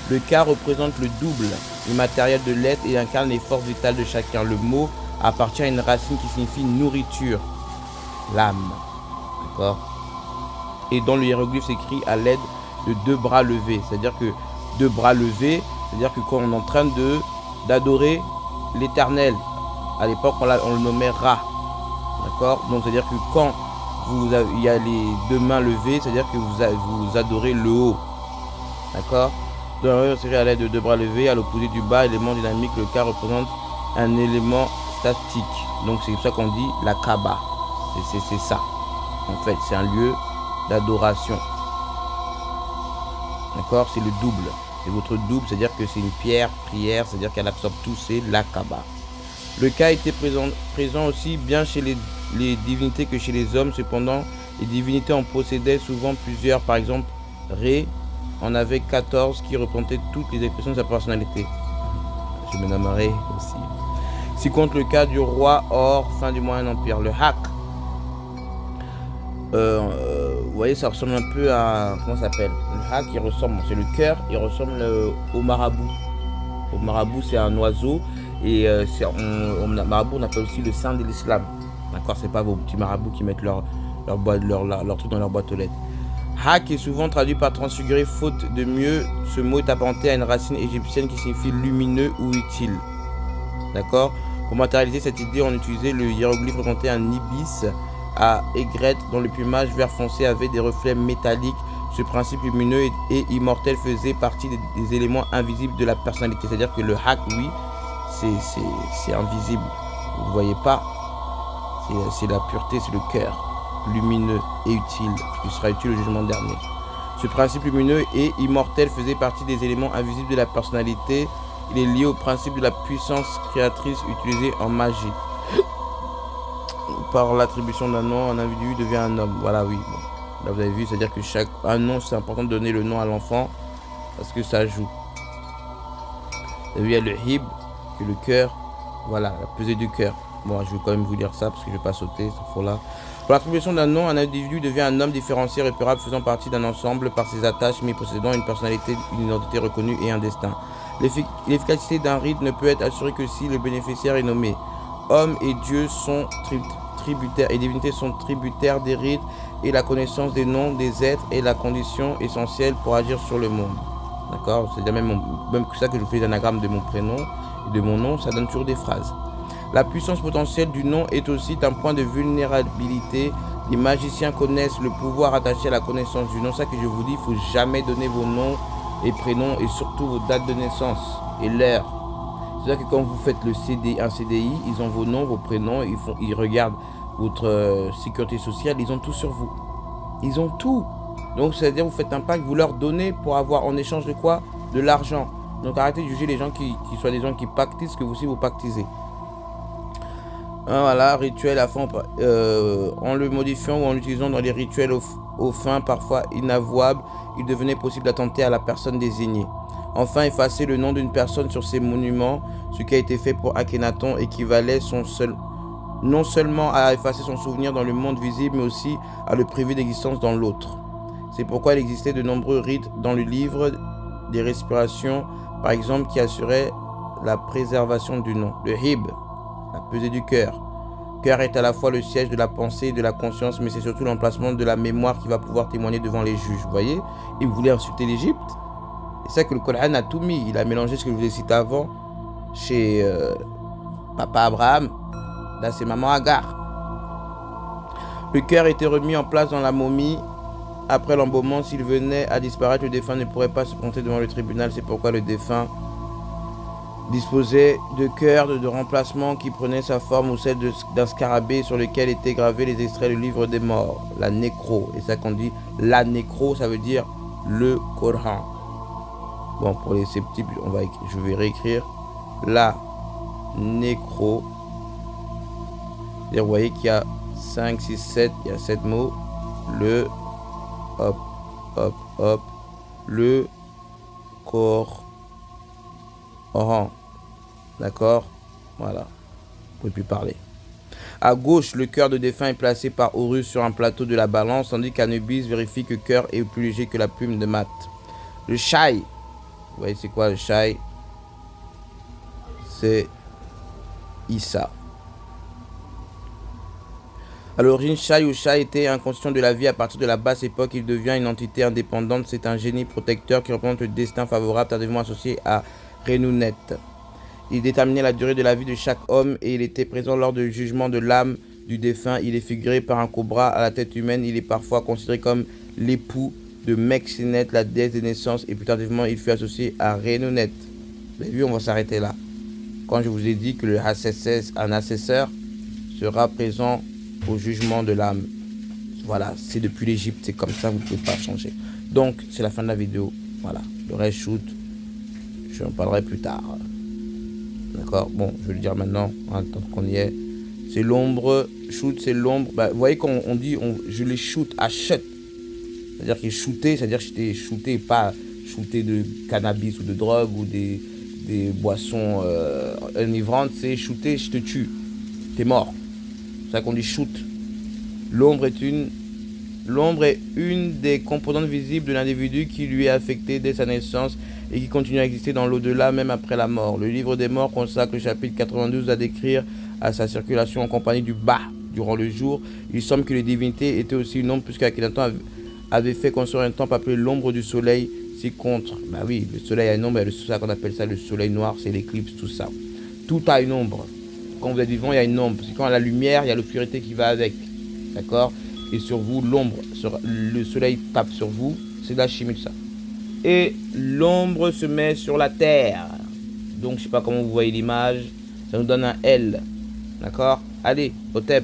Le ka représente le double immatériel de l'être et incarne les forces vitales de chacun. Le mot appartient à une racine qui signifie nourriture, l'âme. D'accord? Et dans le hiéroglyphe s'écrit à l'aide de 2 bras levés. C'est-à-dire que 2 bras levés, c'est-à-dire que quand on est en train d'adorer l'éternel, à l'époque on le nommait Ra. D'accord? Donc c'est-à-dire que quand il y a les 2 mains levées, c'est-à-dire que vous adorez le haut. D'accord? Dans le hiéroglyphe à l'aide de 2 bras levés, à l'opposé du bas, élément dynamique, le Ka représente un élément statique. Donc c'est pour ça qu'on dit la Kaaba. C'est ça. En fait, c'est un lieu d'adoration. D'accord? C'est le double. C'est votre double, c'est-à-dire que c'est une pierre, prière, c'est-à-dire qu'elle absorbe tout, c'est la Kaaba. Le Ka était présent aussi bien chez les divinités que chez les hommes. Cependant, les divinités en possédaient souvent plusieurs. Par exemple, Ré en avait 14 qui représentaient toutes les expressions de sa personnalité. Je me nommerai aussi. Si compte le cas du roi Or, fin du Moyen Empire, le Hak. Vous voyez, ça ressemble un peu à... Comment ça s'appelle? Le Hak, il ressemble, c'est le cœur, il ressemble au marabout. Au marabout, c'est un oiseau. Et marabout, on appelle aussi le saint de l'islam. D'accord? C'est pas vos petits marabouts qui mettent leur truc dans leur boîte aux lettres. Hak est souvent traduit par transfiguré, faute de mieux. Ce mot est apparenté à une racine égyptienne qui signifie lumineux ou utile. D'accord? Pour matérialiser cette idée, on utilisait le hiéroglyphe représentait un ibis à aigrette dont le plumage vert foncé avait des reflets métalliques. Ce principe lumineux et immortel faisait partie des éléments invisibles de la personnalité. C'est-à-dire que le Hak, lui, c'est invisible. Vous ne le voyez pas. C'est la pureté, c'est le cœur. Lumineux et utile, qui sera utile au jugement dernier. Ce principe lumineux et immortel faisait partie des éléments invisibles de la personnalité. Il est lié au principe de la puissance créatrice utilisée en magie. Par l'attribution d'un nom, un individu devient un homme. Voilà, oui. Bon. Là, vous avez vu, c'est-à-dire que un nom, c'est important de donner le nom à l'enfant parce que ça joue. Vous avez vu, il y a le hib, qui est le cœur. Voilà, la pesée du cœur. Bon, je vais quand même vous lire ça parce que je ne vais pas sauter, cette fois-là. Pour l'attribution d'un nom, un individu devient un homme différencié, repérable, faisant partie d'un ensemble par ses attaches, mais possédant une personnalité, une identité reconnue et un destin. L'efficacité d'un rite ne peut être assurée que si le bénéficiaire est nommé. Hommes et dieux sont tributaires, et divinités sont tributaires des rites, et la connaissance des noms des êtres est la condition essentielle pour agir sur le monde. D'accord? C'est même que ça que je fais l'anagramme de mon prénom et de mon nom, ça donne toujours des phrases. La puissance potentielle du nom est aussi un point de vulnérabilité. Les magiciens connaissent le pouvoir attaché à la connaissance du nom. C'est ça que je vous dis, il ne faut jamais donner vos noms et prénoms et surtout vos dates de naissance et l'heure. C'est-à-dire que quand vous faites un CDI, ils ont vos noms, vos prénoms, ils regardent votre sécurité sociale, ils ont tout sur vous. Ils ont tout. Donc c'est-à-dire vous faites un pacte, vous leur donnez pour avoir en échange de quoi? De l'argent. Donc arrêtez de juger les gens qui soient des gens qui pactisent, que vous aussi vous pactisez. Voilà, rituel à fond, en le modifiant ou en l'utilisant dans les rituels aux fins parfois inavouables, il devenait possible d'attenter à la personne désignée. Enfin, effacer le nom d'une personne sur ses monuments, ce qui a été fait pour Akhenaton, équivalait non seulement à effacer son souvenir dans le monde visible, mais aussi à le priver d'existence dans l'autre. C'est pourquoi il existait de nombreux rites dans le livre des respirations, par exemple, qui assuraient la préservation du nom. Le hib, la pesée du cœur. Cœur est à la fois le siège de la pensée et de la conscience, mais c'est surtout l'emplacement de la mémoire qui va pouvoir témoigner devant les juges. Vous voyez? Il voulait insulter l'Égypte. C'est ça que le Coran a tout mis. Il a mélangé ce que je vous ai cité avant chez Papa Abraham. Là, c'est Maman Agar. Le cœur était remis en place dans la momie. Après l'embaumement, s'il venait à disparaître, le défunt ne pourrait pas se présenter devant le tribunal. C'est pourquoi le défunt disposait de cœurs de remplacement qui prenaient sa forme ou celle d'un scarabée sur lequel étaient gravés les extraits du livre des morts, la nécro. Et ça qu'on dit la nécro, ça veut dire le Coran. Bon, pour les sceptiques, je vais réécrire la nécro. Vous voyez qu'il y a 5, 6, 7, il y a 7 mots. Le le Coran. D'accord? Voilà. Vous pouvez plus parler. À gauche, le cœur de défunt est placé par Horus sur un plateau de la balance, tandis qu'Anubis vérifie que le cœur est plus léger que la plume de mat. Le shai. Vous voyez, c'est quoi le shai? c'est Issa. À l'origine, Shai ou Shai était inconscient de la vie. À partir de la basse époque, il devient une entité indépendante. C'est un génie protecteur qui représente le destin favorable, tardivement associé à Renounet. Il déterminait la durée de la vie de chaque homme et il était présent lors du jugement de l'âme du défunt. Il est figuré par un cobra à la tête humaine. Il est parfois considéré comme l'époux de Meksenet, la déesse des naissances, et plus tardivement, il fut associé à Renounet. Vous avez vu, on va s'arrêter là. Quand je vous ai dit que le un assesseur sera présent au jugement de l'âme. Voilà, c'est depuis l'Égypte, c'est comme ça, vous ne pouvez pas changer. Donc, c'est la fin de la vidéo. Voilà, le reste shoot, je en parlerai plus tard. D'accord, bon, je vais le dire maintenant, hein, tant qu'on y est. C'est l'ombre, shoot, c'est l'ombre. Bah, vous voyez quand on dit, je les shoot à shut. C'est-à-dire qu'il est shooté, c'est-à-dire que j'étais shooté, pas shooté de cannabis ou de drogue ou des boissons enivrantes. C'est shooté, je te tue. T'es mort. C'est ça qu'on dit shoot. L'ombre est une des composantes visibles de l'individu qui lui est affecté dès sa naissance et qui continue à exister dans l'au-delà même après la mort. Le livre des morts consacre le chapitre 92 à décrire à sa circulation en compagnie du bas durant le jour. Il semble que les divinités étaient aussi une ombre puisque Akhenaton avait fait construire un temple appelé l'ombre du soleil. C'est contre. Bah oui, le soleil a une ombre, c'est ça qu'on appelle ça le soleil noir, c'est l'éclipse, tout ça. Tout a une ombre. Quand vous êtes vivant, il y a une ombre. Parce que quand il y a la lumière, il y a l'obscurité qui va avec. D'accord? Et sur vous, l'ombre, le soleil tape sur vous, c'est de la chimie tout ça. Et l'ombre se met sur la terre. Donc, je sais pas comment vous voyez l'image. Ça nous donne un L. D'accord? Allez, au TEP.